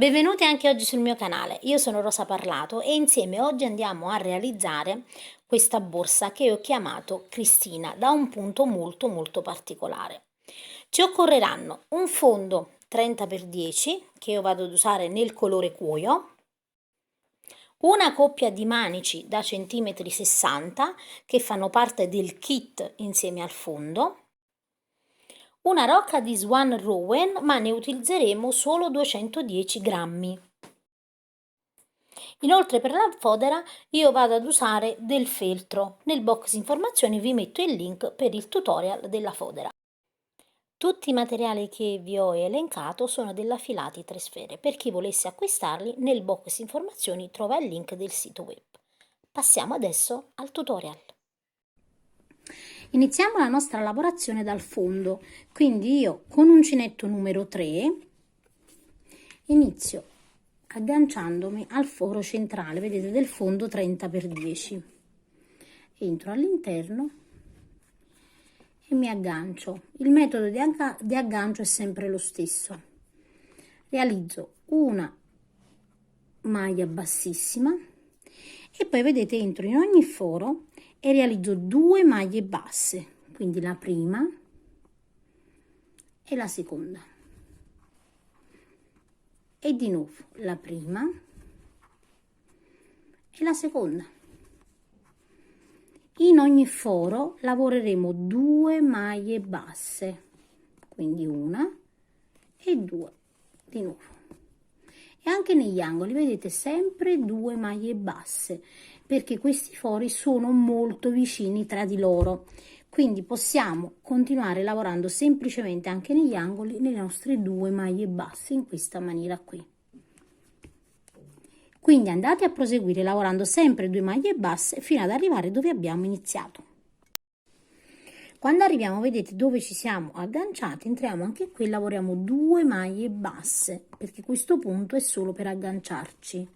Benvenuti anche oggi sul mio canale, io sono Rosa Parlato e insieme oggi andiamo a realizzare questa borsa che ho chiamato Cristina da un punto molto particolare. Ci occorreranno un fondo 30x10 che io vado ad usare nel colore cuoio, una coppia di manici da centimetri 60 che fanno parte del kit insieme al fondo, una rocca di Swan Rowan, ma ne utilizzeremo solo 210 grammi. Inoltre per la fodera io vado ad usare del feltro. Nel box informazioni vi metto il link per il tutorial della fodera. Tutti i materiali che vi ho elencato sono della Filati 3 Sfere. Per chi volesse acquistarli, nel box informazioni trova il link del sito web. Passiamo adesso al tutorial. Iniziamo la nostra lavorazione dal fondo, quindi io con uncinetto numero 3 inizio agganciandomi al foro centrale, vedete, del fondo 30x10. Entro all'interno e mi aggancio. Il metodo di aggancio è sempre lo stesso. Realizzo una maglia bassissima e poi vedete entro in ogni foro e realizzo 2 maglie basse, quindi la prima e la seconda, e di nuovo la prima e la seconda. In ogni foro lavoreremo 2 maglie basse, quindi una e 2 di nuovo, e anche negli angoli vedete sempre 2 maglie basse, perché questi fori sono molto vicini tra di loro, quindi possiamo continuare lavorando semplicemente anche negli angoli le nostre 2 maglie basse in questa maniera qui. Quindi andate a proseguire lavorando sempre 2 maglie basse fino ad arrivare dove abbiamo iniziato. Quando arriviamo, vedete, dove ci siamo agganciati, entriamo anche qui e lavoriamo 2 maglie basse, perché questo punto è solo per agganciarci.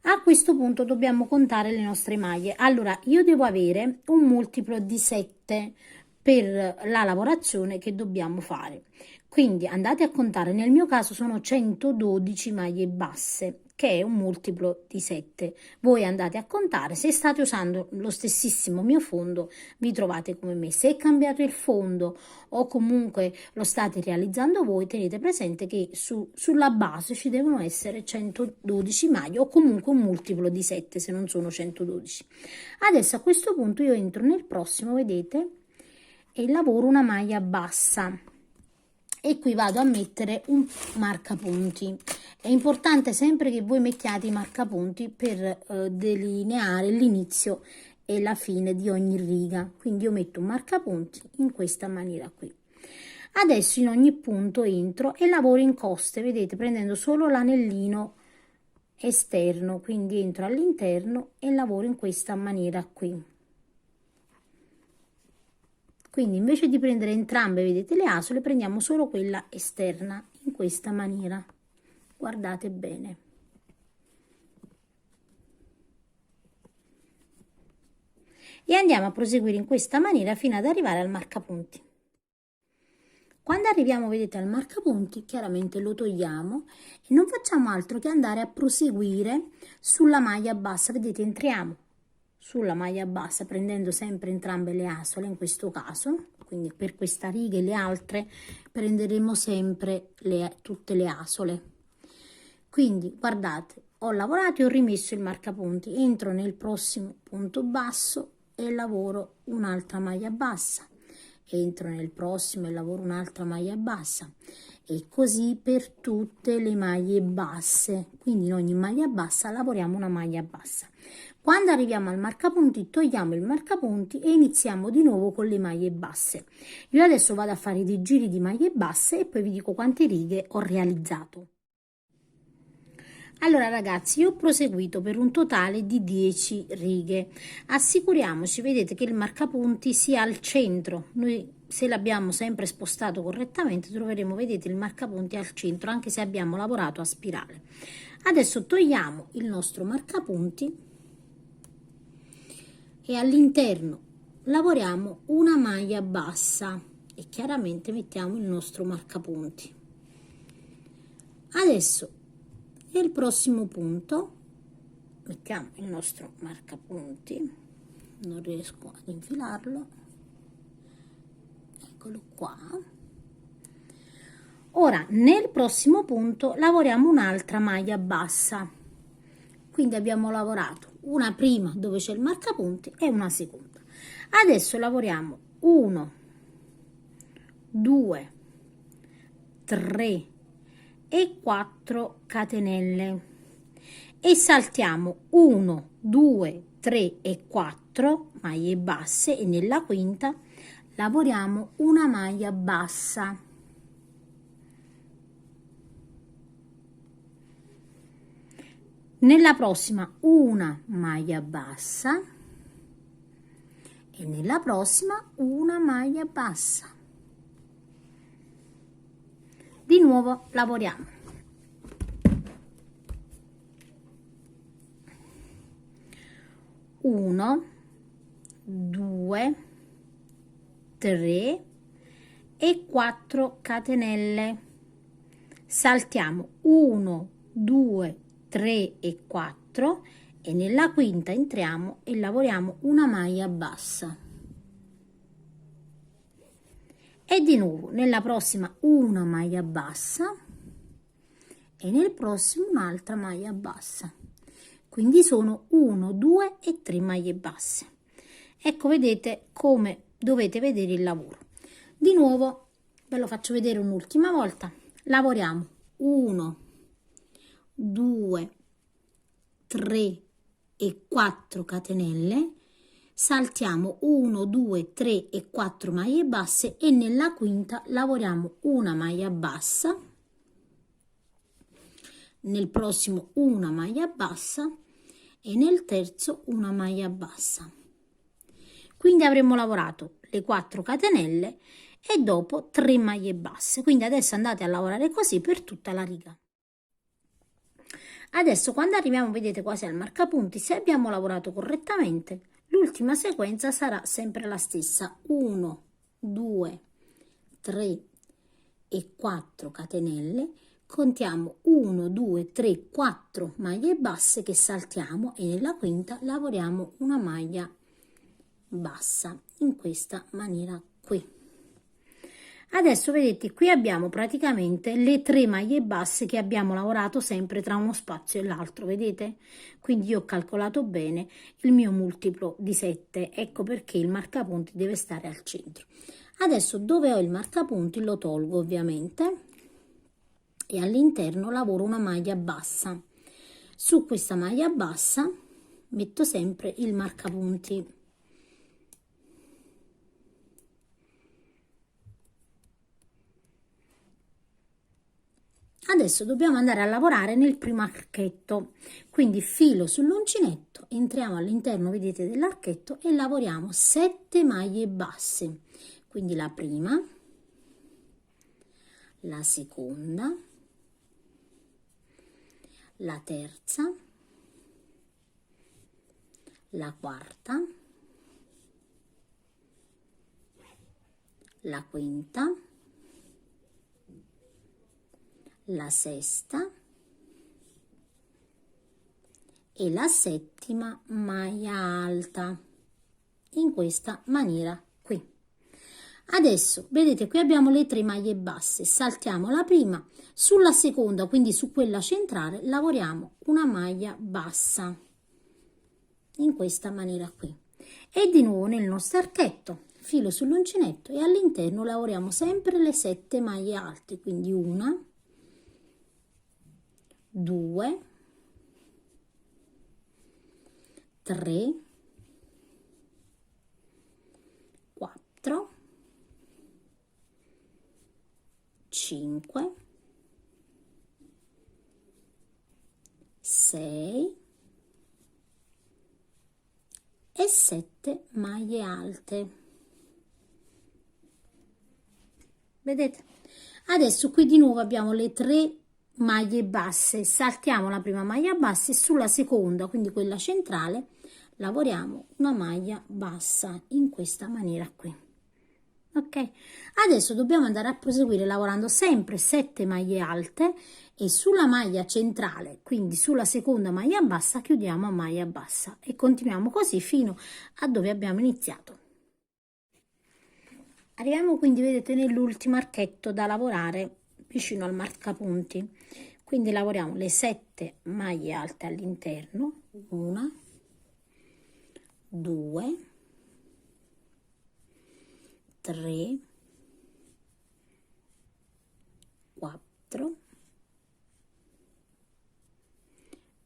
A questo punto dobbiamo contare le nostre maglie. Allora, io devo avere un multiplo di 7 per la lavorazione che dobbiamo fare. Quindi andate a contare, nel mio caso sono 112 maglie basse, che è un multiplo di 7. Voi andate a contare, se state usando lo stessissimo mio fondo, vi trovate come me. Se è cambiato il fondo o comunque lo state realizzando voi, tenete presente che sulla base ci devono essere 112 maglie o comunque un multiplo di 7 se non sono 112. Adesso a questo punto io entro nel prossimo, vedete, e lavoro una maglia bassa e qui vado a mettere un marcapunti. È importante sempre che voi mettiate i marcapunti per delineare l'inizio e la fine di ogni riga, quindi io metto un marcapunti in questa maniera qui. Adesso in ogni punto entro e lavoro in coste, vedete, prendendo solo l'anellino esterno, quindi entro all'interno e lavoro in questa maniera qui. Quindi invece di prendere entrambe, vedete, le asole, prendiamo solo quella esterna in questa maniera. Guardate bene. E andiamo a proseguire in questa maniera fino ad arrivare al marcapunti. Quando arriviamo, vedete, al marcapunti, chiaramente lo togliamo e non facciamo altro che andare a proseguire sulla maglia bassa. Vedete, entriamo sulla maglia bassa prendendo sempre entrambe le asole in questo caso, quindi per questa riga e le altre prenderemo sempre tutte le asole. Quindi guardate, ho lavorato e ho rimesso il marcapunti, entro nel prossimo punto basso e lavoro un'altra maglia bassa, entro nel prossimo e lavoro un'altra maglia bassa, e così per tutte le maglie basse. Quindi in ogni maglia bassa lavoriamo una maglia bassa. Quando arriviamo al marcapunti togliamo il marcapunti e iniziamo di nuovo con le maglie basse. Io adesso vado a fare dei giri di maglie basse e poi vi dico quante righe ho realizzato. Allora ragazzi, io ho proseguito per un totale di 10 righe. Assicuriamoci, vedete, che il marcapunti sia al centro. Noi, se l'abbiamo sempre spostato correttamente, troveremo, vedete, il marcapunti al centro, anche se abbiamo lavorato a spirale. Adesso togliamo il nostro marcapunti e all'interno lavoriamo una maglia bassa e chiaramente mettiamo il nostro marcapunti. Adesso nel prossimo punto mettiamo il nostro marcapunti, non riesco ad infilarlo, eccolo qua. Ora nel prossimo punto lavoriamo un'altra maglia bassa, quindi abbiamo lavorato una prima dove c'è il marcapunti e una seconda. Adesso lavoriamo 1, 2, 3 e 4 catenelle e saltiamo 1, 2, 3 e 4 maglie basse e nella quinta lavoriamo una maglia bassa. Nella prossima una maglia bassa e nella prossima una maglia bassa. Di nuovo lavoriamo 1, 2, 3 e 4 catenelle, saltiamo 1, 2, 3 e 4 e nella quinta entriamo e lavoriamo una maglia bassa. E di nuovo nella prossima una maglia bassa e nel prossimo un'altra maglia bassa, quindi sono 1, 2 e 3 maglie basse. Ecco, vedete come dovete vedere il lavoro. Di nuovo ve lo faccio vedere un'ultima volta. Lavoriamo 1, 2, 3 e 4 catenelle, saltiamo 1, 2, 3 e 4 maglie basse e nella quinta lavoriamo una maglia bassa, nel prossimo una maglia bassa e nel terzo una maglia bassa. Quindi avremo lavorato le 4 catenelle e dopo 3 maglie basse. Quindi adesso andate a lavorare così per tutta la riga. Adesso quando arriviamo, vedete, quasi al marcapunti, se abbiamo lavorato correttamente, l'ultima sequenza sarà sempre la stessa: 1, 2, 3 e 4 catenelle, contiamo 1, 2, 3, 4 maglie basse che saltiamo e nella quinta lavoriamo una maglia bassa in questa maniera qui. Adesso vedete, qui abbiamo praticamente le 3 maglie basse che abbiamo lavorato sempre tra uno spazio e l'altro, vedete? Quindi io ho calcolato bene il mio multiplo di 7, ecco perché il marcapunti deve stare al centro. Adesso dove ho il marcapunti lo tolgo ovviamente e all'interno lavoro una maglia bassa. Su questa maglia bassa metto sempre il marcapunti. Adesso dobbiamo andare a lavorare nel primo archetto, quindi filo sull'uncinetto, entriamo all'interno, vedete, dell'archetto e lavoriamo 7 maglie basse, quindi la prima, la seconda, la terza, la quarta, la quinta, la sesta e la settima maglia alta in questa maniera qui. Adesso vedete, qui abbiamo le 3 maglie basse, saltiamo la prima, sulla seconda, quindi su quella centrale, lavoriamo una maglia bassa in questa maniera qui e di nuovo nel nostro archetto filo sull'uncinetto e all'interno lavoriamo sempre le 7 maglie alte, quindi una, 2, 3, 4, 5, 6 e 7 maglie alte. Vedete? Adesso qui di nuovo abbiamo le 3 maglie basse, saltiamo la prima maglia bassa e sulla seconda, quindi quella centrale, lavoriamo una maglia bassa in questa maniera qui. ok? Adesso dobbiamo andare a proseguire lavorando sempre 7 maglie alte e sulla maglia centrale, quindi sulla seconda maglia bassa, chiudiamo a maglia bassa e continuiamo così fino a dove abbiamo iniziato. Arriviamo quindi, vedete, nell'ultimo archetto da lavorare vicino al marcapunti, quindi lavoriamo le 7 maglie alte all'interno, 1, 2, 3, 4,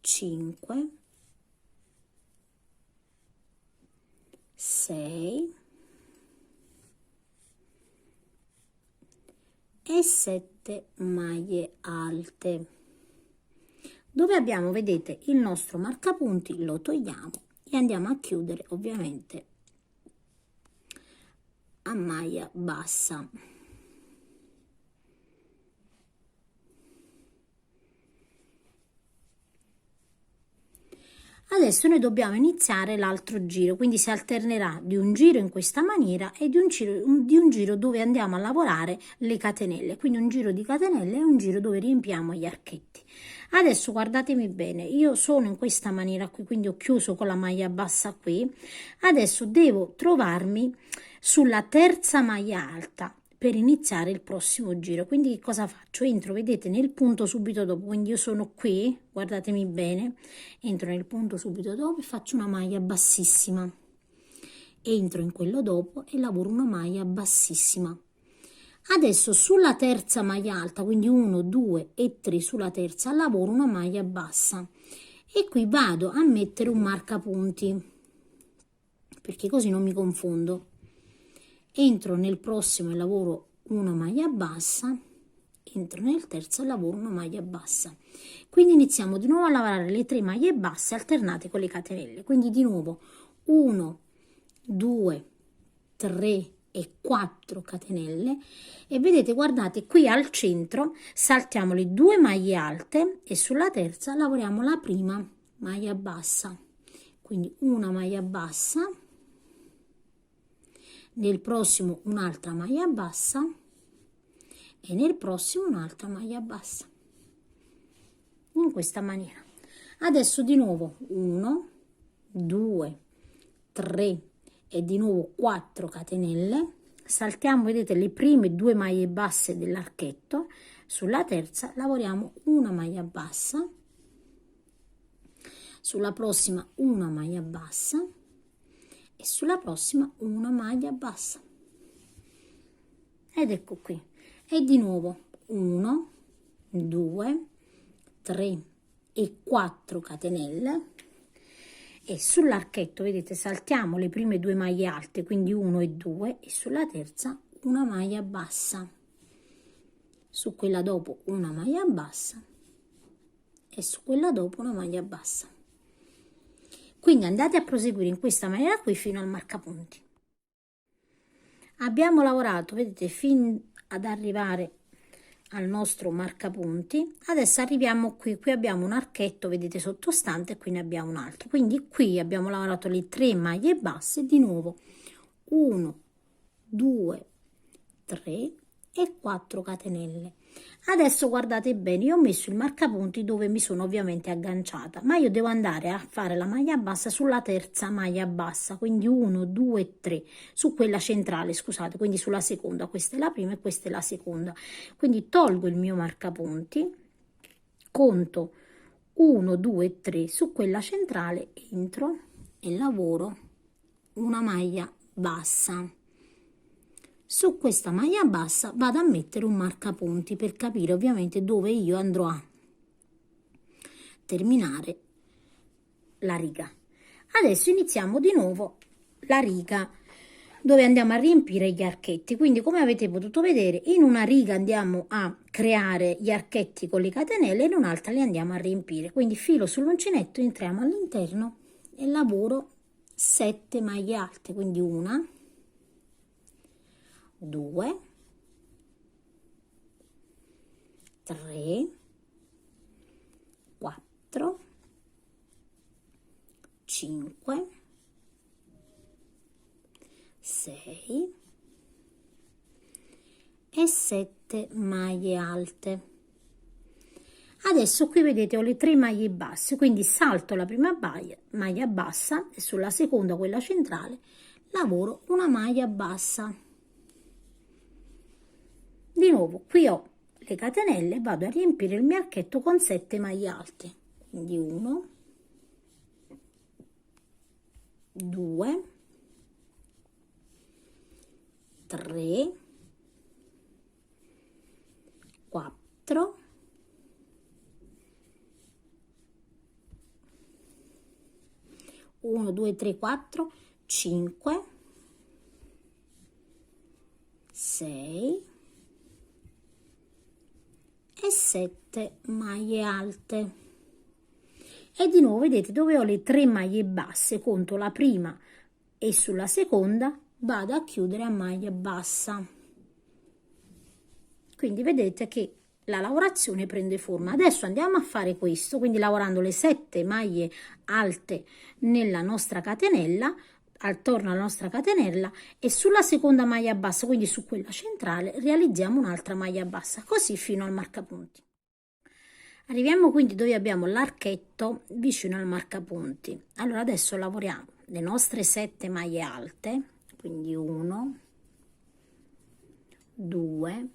5, 6 e 7 maglie alte. Dove abbiamo, vedete, il nostro marcapunti lo togliamo e andiamo a chiudere ovviamente a maglia bassa. Adesso noi dobbiamo iniziare l'altro giro, quindi si alternerà di un giro in questa maniera e di un giro dove andiamo a lavorare le catenelle, quindi un giro di catenelle e un giro dove riempiamo gli archetti. Adesso guardatemi bene, io sono in questa maniera qui, quindi ho chiuso con la maglia bassa qui. Adesso devo trovarmi sulla terza maglia alta per iniziare il prossimo giro. Quindi che cosa faccio? Entro, vedete, nel punto subito dopo, quindi io sono qui, guardatemi bene, entro nel punto subito dopo e faccio una maglia bassissima, entro in quello dopo e lavoro una maglia bassissima. Adesso sulla terza maglia alta, quindi 1, 2 e 3 sulla terza, lavoro una maglia bassa e qui vado a mettere un marcapunti, perché così non mi confondo. Entro nel prossimo e lavoro una maglia bassa, entro nel terzo e lavoro una maglia bassa. Quindi iniziamo di nuovo a lavorare le 3 maglie basse alternate con le catenelle. Quindi di nuovo 1, 2, 3 e 4 catenelle e vedete, guardate, qui al centro saltiamo le 2 maglie alte e sulla terza lavoriamo la prima maglia bassa. Quindi una maglia bassa, nel prossimo un'altra maglia bassa e nel prossimo un'altra maglia bassa, in questa maniera. Adesso di nuovo 1, 2, 3 e di nuovo 4 catenelle, saltiamo, vedete, le prime 2 maglie basse dell'archetto, sulla terza lavoriamo una maglia bassa, sulla prossima una maglia bassa e sulla prossima una maglia bassa ed ecco qui. E di nuovo 1, 2, 3 e 4 catenelle e sull'archetto, vedete, saltiamo le prime 2 maglie alte, quindi 1 e 2 e sulla terza una maglia bassa, su quella dopo una maglia bassa e su quella dopo una maglia bassa. Quindi andate a proseguire in questa maniera qui fino al marcapunti. Abbiamo lavorato, vedete, fino ad arrivare al nostro marcapunti. Adesso arriviamo qui, abbiamo un archetto, vedete, sottostante e qui ne abbiamo un altro. Quindi qui abbiamo lavorato le 3 maglie basse, di nuovo 1, 2, 3 e 4 catenelle. Adesso guardate bene, io ho messo il marcapunti dove mi sono ovviamente agganciata, ma io devo andare a fare la maglia bassa sulla terza maglia bassa, quindi 1, 2, 3, su quella centrale, scusate, quindi sulla seconda, questa è la prima e questa è la seconda. Quindi tolgo il mio marcapunti, conto 1, 2, 3, su quella centrale entro e lavoro una maglia bassa. Su questa maglia bassa vado a mettere un marcapunti per capire ovviamente dove io andrò a terminare la riga. Adesso iniziamo di nuovo la riga dove andiamo a riempire gli archetti. Quindi, come avete potuto vedere, in una riga andiamo a creare gli archetti con le catenelle e in un'altra li andiamo a riempire. Quindi filo sull'uncinetto, entriamo all'interno e lavoro 7 maglie alte, quindi una, 2, 3, 4, 5, 6, e 7 maglie alte. Adesso qui vedete ho le 3 maglie basse, quindi salto la prima maglia bassa e sulla seconda, quella centrale, lavoro una maglia bassa. Di nuovo qui ho le catenelle, vado a riempire il mio archetto con 7 maglie alte, quindi 1, 2, 3, 4, 1, 2, 3, 4, 5, 6 e 7 maglie alte. E di nuovo vedete dove ho le 3 maglie basse, conto la prima e sulla seconda vado a chiudere a maglia bassa. Quindi vedete che la lavorazione prende forma. Adesso andiamo a fare questo, quindi lavorando le 7 maglie alte nella nostra catenella, attorno alla nostra catenella, e sulla seconda maglia bassa, quindi su quella centrale, realizziamo un'altra maglia bassa, così fino al marcapunti. Arriviamo quindi dove abbiamo l'archetto vicino al marcapunti. Allora adesso lavoriamo le nostre 7 maglie alte, quindi 1, 2,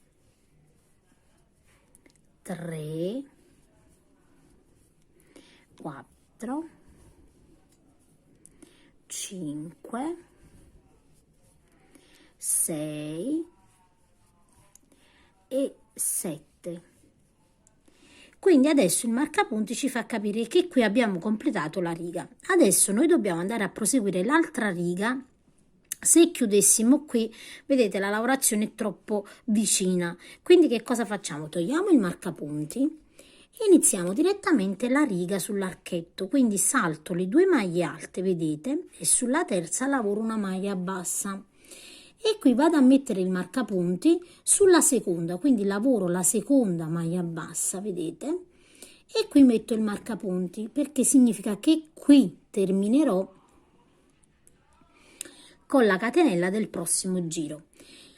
3, 4, 5, 6 e 7. Quindi adesso il marcapunti ci fa capire che qui abbiamo completato la riga. Adesso noi dobbiamo andare a proseguire l'altra riga. Se chiudessimo qui, vedete, la lavorazione è troppo vicina. Quindi che cosa facciamo? Togliamo il marcapunti e iniziamo direttamente la riga sull'archetto. Quindi salto le 2 maglie alte, vedete, e sulla terza lavoro una maglia bassa. E qui vado a mettere il marcapunti sulla seconda, quindi lavoro la seconda maglia bassa, vedete, e qui metto il marcapunti, perché significa che qui terminerò con la catenella del prossimo giro.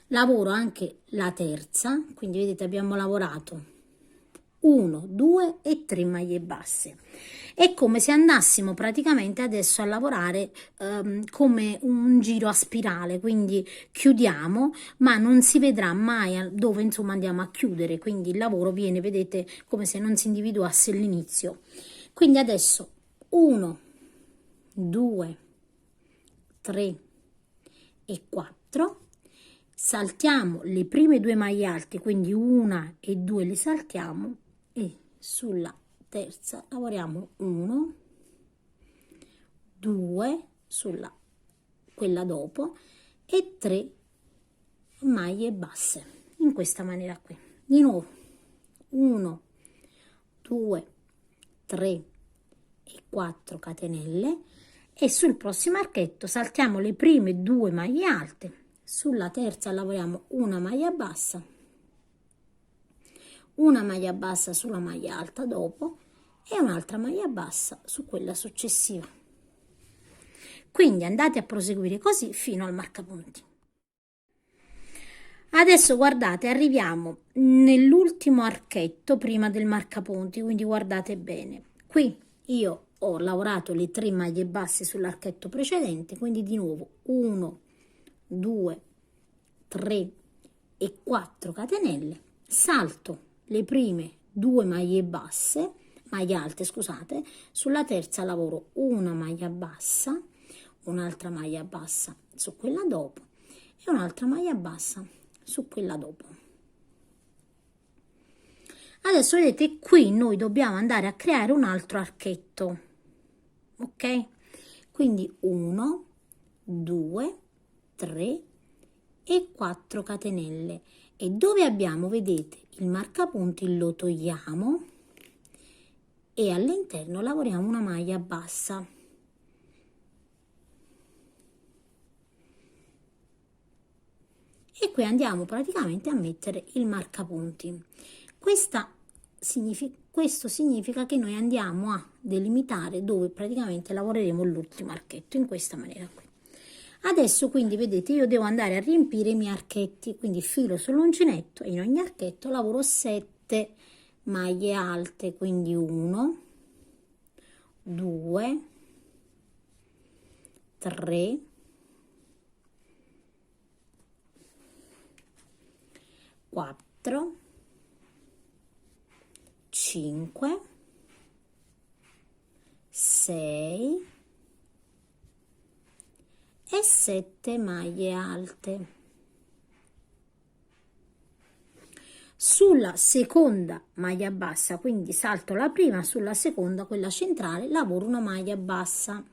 Lavoro anche la terza, quindi vedete abbiamo lavorato 1, 2 e 3 maglie basse. È come se andassimo praticamente adesso a lavorare come un giro a spirale, quindi chiudiamo, ma non si vedrà mai dove insomma andiamo a chiudere, quindi il lavoro viene, vedete, come se non si individuasse l'inizio. Quindi adesso 1, 2, 3 e 4, saltiamo le prime 2 maglie alte, quindi 1 e 2 le saltiamo, e sulla terza lavoriamo 1, 2 sulla quella dopo e 3 maglie basse in questa maniera qui. Di nuovo 1, 2, 3 e 4 catenelle, e sul prossimo archetto saltiamo le prime 2 maglie alte, sulla terza lavoriamo una maglia bassa, una maglia bassa sulla maglia alta dopo e un'altra maglia bassa su quella successiva. Quindi andate a proseguire così fino al marcapunti. Adesso guardate, arriviamo nell'ultimo archetto prima del marcapunti, quindi guardate bene. Qui io ho lavorato le 3 maglie basse sull'archetto precedente, quindi di nuovo 1, 2, 3 e 4 catenelle, salto le prime 2 maglie alte, scusate, sulla terza lavoro una maglia bassa, un'altra maglia bassa su quella dopo e un'altra maglia bassa su quella dopo. Adesso vedete qui noi dobbiamo andare a creare un altro archetto, ok? Quindi 1, 2, 3 e 4 catenelle, e dove abbiamo, vedete, il marcapunti lo togliamo e all'interno lavoriamo una maglia bassa. E qui andiamo praticamente a mettere il marcapunti. Questo significa che noi andiamo a delimitare dove praticamente lavoreremo l'ultimo archetto, in questa maniera qui. Adesso quindi vedete io devo andare a riempire i miei archetti, quindi filo sull'uncinetto e in ogni archetto lavoro 7 maglie alte, quindi 1, 2, 3, 4, 5, 6 e 7 maglie alte. Sulla seconda maglia bassa, quindi salto la prima, sulla seconda, quella centrale, lavoro una maglia bassa.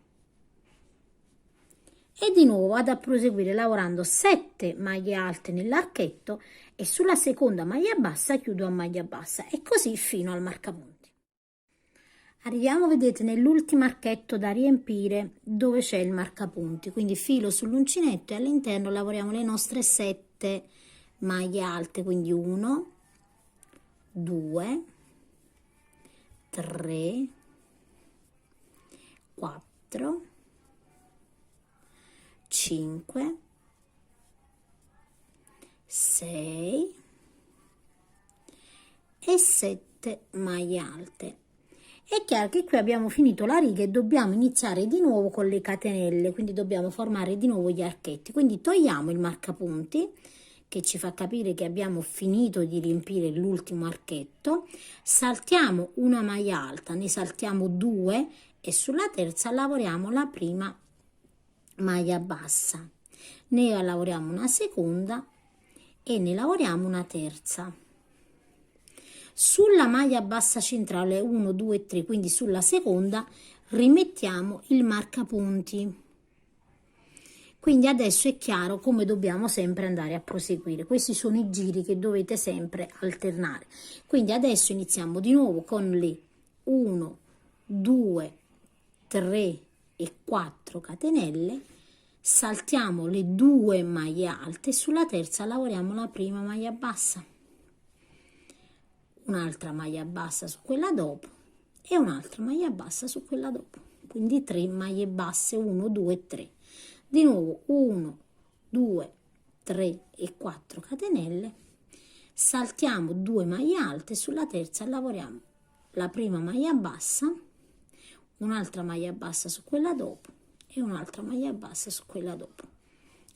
E di nuovo vado a proseguire lavorando 7 maglie alte nell'archetto e sulla seconda maglia bassa chiudo a maglia bassa e così fino al marcapunti. Arriviamo, vedete, nell'ultimo archetto da riempire dove c'è il marcapunti, quindi filo sull'uncinetto e all'interno lavoriamo le nostre 7 maglie alte, quindi 1, 2, 3, 4, 5, 6 e 7 maglie alte. È chiaro che qui abbiamo finito la riga e dobbiamo iniziare di nuovo con le catenelle, quindi dobbiamo formare di nuovo gli archetti. Quindi togliamo il marcapunti che ci fa capire che abbiamo finito di riempire l'ultimo archetto, saltiamo una maglia alta, ne saltiamo 2 e sulla terza lavoriamo la prima maglia bassa, ne lavoriamo una seconda e ne lavoriamo una terza. Sulla maglia bassa centrale 1, 2, 3, quindi sulla seconda rimettiamo il marcapunti. Quindi adesso è chiaro come dobbiamo sempre andare a proseguire. Questi sono i giri che dovete sempre alternare. Quindi adesso iniziamo di nuovo con le 1, 2, 3 e 4 catenelle, saltiamo le 2 maglie alte, sulla terza lavoriamo la prima maglia bassa, un'altra maglia bassa su quella dopo e un'altra maglia bassa su quella dopo, quindi 3 maglie basse, 1, 2, 3. Di nuovo 1, 2, 3 e 4 catenelle, saltiamo 2 maglie alte, sulla terza lavoriamo la prima maglia bassa, un'altra maglia bassa su quella dopo e un'altra maglia bassa su quella dopo,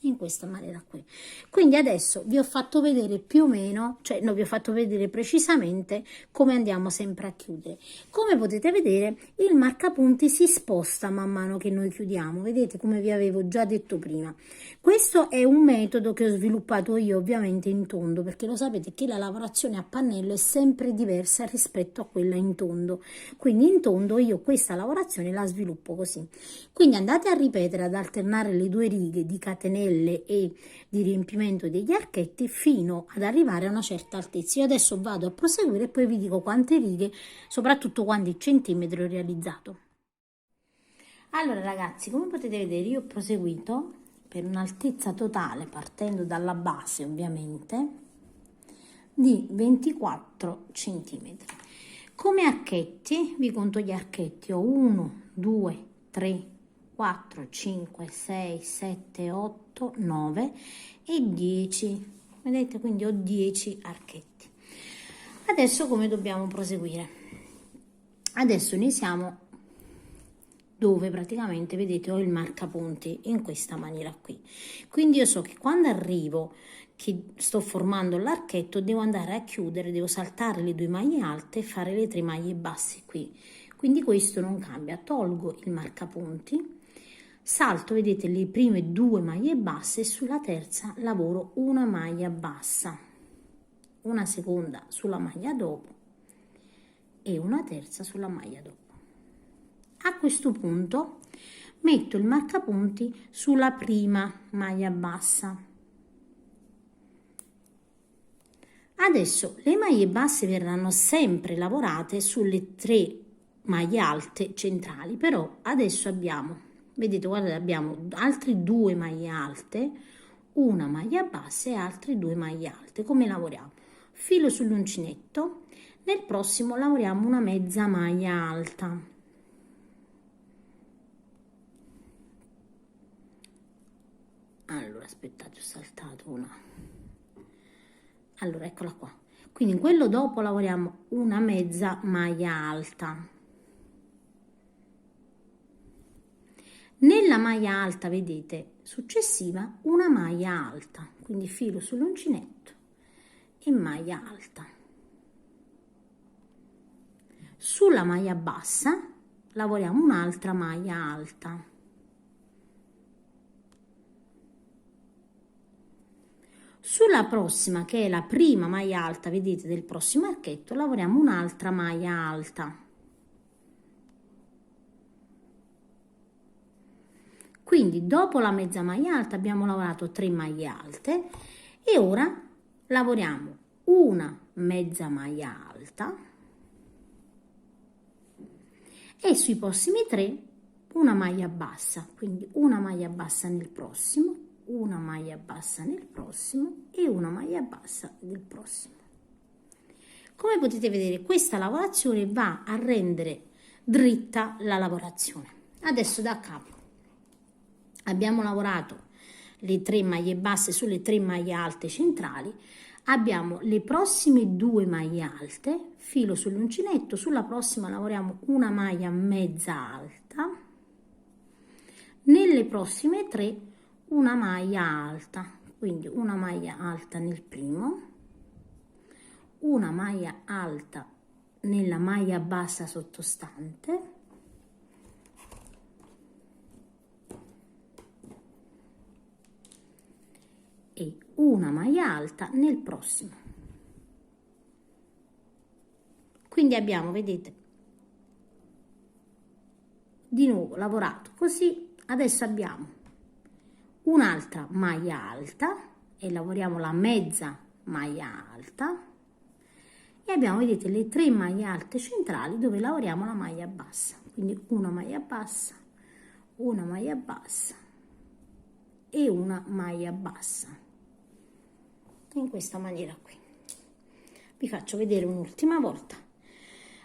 in questa maniera qui. Quindi adesso vi ho fatto vedere più o meno, cioè non vi ho fatto vedere precisamente come andiamo sempre a chiudere. Come potete vedere il marcapunti si sposta man mano che noi chiudiamo, vedete, come vi avevo già detto prima. Questo è un metodo che ho sviluppato io ovviamente in tondo, perché lo sapete che la lavorazione a pannello è sempre diversa rispetto a quella in tondo, quindi in tondo io questa lavorazione la sviluppo così. Quindi andate a ripetere, ad alternare le 2 righe di catenelle e di riempimento degli archetti fino ad arrivare a una certa altezza. Io adesso vado a proseguire e poi vi dico quante righe, soprattutto quanti centimetri ho realizzato. Allora ragazzi, come potete vedere io ho proseguito per un'altezza totale, partendo dalla base ovviamente, di 24 centimetri. Come archetti, vi conto gli archetti, ho 1, 2, 3, 4, 5, 6, 7, 8, 9 e 10. Vedete, quindi ho 10 archetti. Adesso come dobbiamo proseguire? Adesso noi siamo dove praticamente, vedete, ho il marcapunti in questa maniera qui. Quindi io so che quando arrivo, che sto formando l'archetto, devo andare a chiudere, devo saltare le 2 maglie alte e fare le 3 maglie basse qui. Quindi questo non cambia, tolgo il marcapunti, salto, vedete, le prime 2 maglie basse e sulla terza lavoro una maglia bassa, una seconda sulla maglia dopo e una terza sulla maglia dopo. A questo punto metto il marcapunti sulla prima maglia bassa. Adesso le maglie basse verranno sempre lavorate sulle 3 maglie alte centrali, però adesso abbiamo, vedete, guardate, abbiamo altre 2 maglie alte, una maglia bassa e altre 2 maglie alte. Come lavoriamo? Filo sull'uncinetto, nel prossimo lavoriamo una mezza maglia alta. allora aspettate, ho saltato una, allora eccola qua. Quindi in quello dopo lavoriamo una mezza maglia alta. Nella maglia alta, vedete, successiva una maglia alta, quindi filo sull'uncinetto e maglia alta. Sulla maglia bassa lavoriamo un'altra maglia alta. Sulla prossima, che è la prima maglia alta, vedete, del prossimo archetto, lavoriamo un'altra maglia alta. Quindi dopo la mezza maglia alta abbiamo lavorato 3 maglie alte e ora lavoriamo una mezza maglia alta e sui prossimi 3 una maglia bassa, quindi una maglia bassa nel prossimo, una maglia bassa nel prossimo e una maglia bassa nel prossimo. Come potete vedere, questa lavorazione va a rendere dritta la lavorazione. Adesso da capo abbiamo lavorato le 3 maglie basse sulle 3 maglie alte centrali, abbiamo le prossime 2 maglie alte, filo sull'uncinetto, sulla prossima lavoriamo una maglia mezza alta, nelle prossime 3 una maglia alta, quindi una maglia alta nel primo, una maglia alta nella maglia bassa sottostante e una maglia alta nel prossimo. Quindi abbiamo, vedete, di nuovo lavorato così. Adesso abbiamo un'altra maglia alta e lavoriamo la mezza maglia alta e abbiamo, vedete, le 3 maglie alte centrali dove lavoriamo la maglia bassa, quindi una maglia bassa, una maglia bassa e una maglia bassa, in questa maniera qui. Vi faccio vedere un'ultima volta.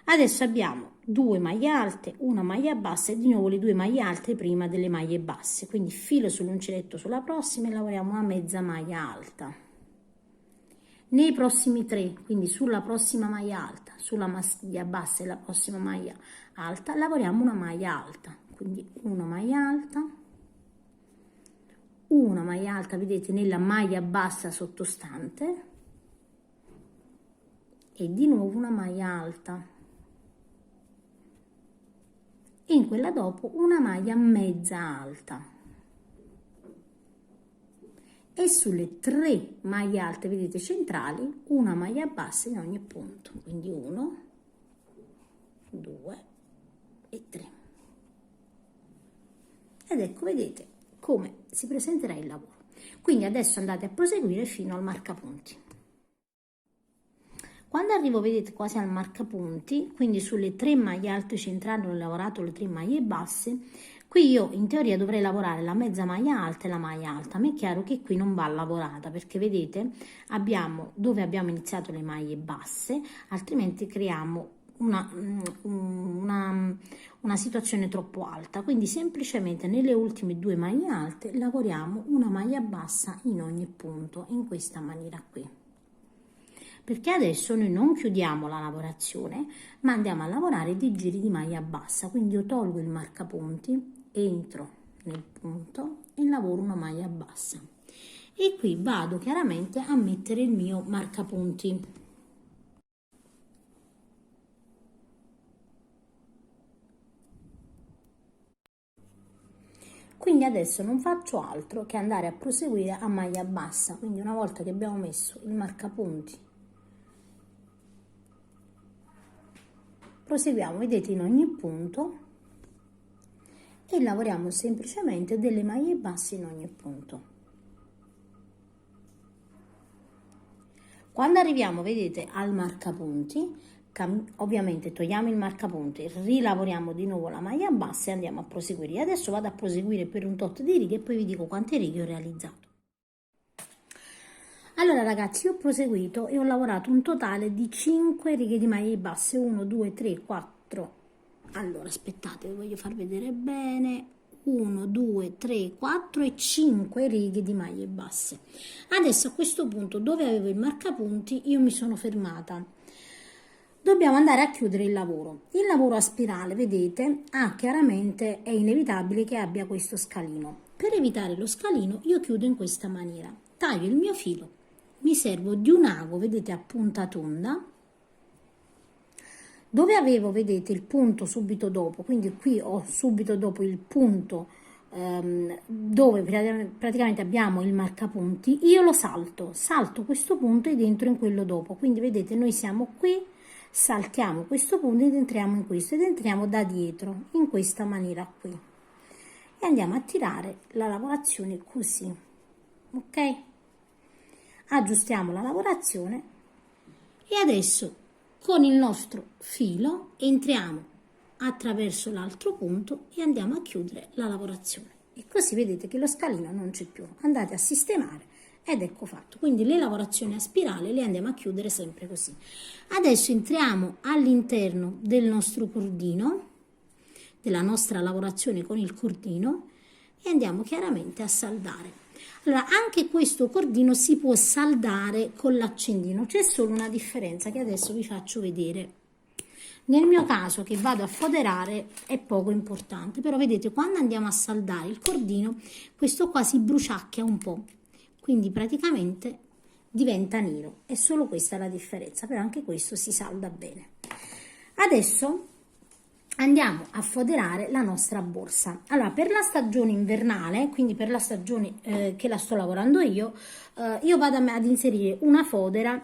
Adesso abbiamo 2 maglie alte, una maglia bassa e di nuovo le 2 maglie alte prima delle maglie basse, quindi filo sull'uncinetto sulla prossima e lavoriamo una mezza maglia alta. Nei prossimi 3, quindi sulla prossima maglia alta, sulla maglia bassa e la prossima maglia alta, lavoriamo una maglia alta, quindi una maglia alta, vedete, nella maglia bassa sottostante e di nuovo una maglia alta. E in quella dopo una maglia mezza alta e sulle 3 maglie alte, vedete, centrali, una maglia bassa in ogni punto, quindi 1, 2 e 3. Ed ecco, vedete come si presenterà il lavoro. Quindi adesso andate a proseguire fino al marcapunti. Quando arrivo, vedete, quasi al marcapunti, quindi sulle 3 maglie alte centrali ho lavorato le 3 maglie basse, qui io in teoria dovrei lavorare la mezza maglia alta e la maglia alta, ma è chiaro che qui non va lavorata perché, vedete, abbiamo dove abbiamo iniziato le maglie basse, altrimenti creiamo una situazione troppo alta, quindi semplicemente nelle ultime 2 maglie alte lavoriamo una maglia bassa in ogni punto, in questa maniera qui. Perché adesso noi non chiudiamo la lavorazione, ma andiamo a lavorare dei giri di maglia bassa, quindi io tolgo il marcapunti, entro nel punto e lavoro una maglia bassa e qui vado chiaramente a mettere il mio marcapunti. Quindi adesso non faccio altro che andare a proseguire a maglia bassa, quindi una volta che abbiamo messo il marcapunti proseguiamo, vedete, in ogni punto e lavoriamo semplicemente delle maglie basse in ogni punto. Quando arriviamo, vedete, al marcapunti, ovviamente togliamo il marcapunti, rilavoriamo di nuovo la maglia bassa e andiamo a proseguire. Adesso vado a proseguire per un tot di righe e poi vi dico quante righe ho realizzato. Allora ragazzi, ho proseguito e ho lavorato un totale di 5 righe di maglie basse, 1, 2, 3, 4, allora aspettate, vi voglio far vedere bene, 1, 2, 3, 4 e 5 righe di maglie basse. Adesso a questo punto, dove avevo il marcapunti, io mi sono fermata. Dobbiamo andare a chiudere il lavoro. Il lavoro a spirale, vedete, chiaramente è inevitabile che abbia questo scalino. Per evitare lo scalino io chiudo in questa maniera. Taglio il mio filo, mi servo di un ago, vedete, a punta tonda, dove avevo, vedete, il punto subito dopo, quindi qui ho subito dopo il punto dove praticamente abbiamo il marcapunti, io lo salto questo punto ed entro in quello dopo, quindi vedete, noi siamo qui, saltiamo questo punto ed entriamo in questo, ed entriamo da dietro, in questa maniera qui, e andiamo a tirare la lavorazione così, ok? Aggiustiamo la lavorazione e adesso con il nostro filo entriamo attraverso l'altro punto e andiamo a chiudere la lavorazione, e così vedete che lo scalino non c'è più. Andate a sistemare ed ecco fatto. Quindi le lavorazioni a spirale le andiamo a chiudere sempre così. Adesso entriamo all'interno del nostro cordino, della nostra lavorazione con il cordino, e andiamo chiaramente a saldare. Allora, anche questo cordino si può saldare con l'accendino, c'è solo una differenza che adesso vi faccio vedere. Nel mio caso, che vado a foderare, è poco importante, però vedete, quando andiamo a saldare il cordino, questo qua si bruciacchia un po', quindi praticamente diventa nero, è solo questa la differenza, però anche questo si salda bene. Adesso andiamo a foderare la nostra borsa. Allora, per la stagione invernale, quindi per la stagione che la sto lavorando io vado ad inserire una fodera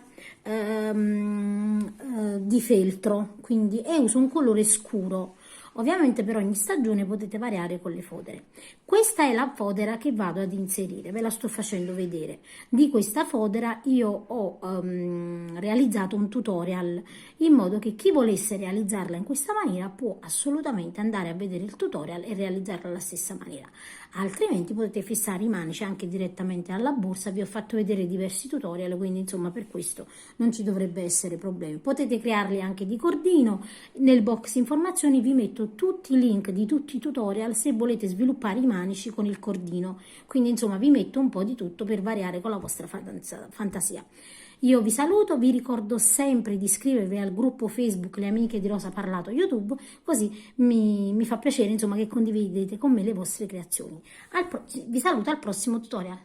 di feltro, quindi, e uso un colore scuro. Ovviamente per ogni stagione potete variare con le fodere. Questa è la fodera che vado ad inserire, ve la sto facendo vedere. Di questa fodera io ho realizzato un tutorial, in modo che chi volesse realizzarla in questa maniera può assolutamente andare a vedere il tutorial e realizzarla alla stessa maniera. Altrimenti potete fissare i manici anche direttamente alla borsa. Vi ho fatto vedere diversi tutorial, quindi insomma per questo non ci dovrebbe essere problemi. Potete crearli anche di cordino. Nel box informazioni vi metto tutti i link di tutti i tutorial se volete sviluppare i manici con il cordino, quindi insomma vi metto un po' di tutto per variare con la vostra fantasia. Io vi saluto, vi ricordo sempre di iscrivervi al gruppo Facebook Le Amiche di Rosa Parlato YouTube, così mi fa piacere insomma che condividete con me le vostre creazioni. Vi saluto al prossimo tutorial.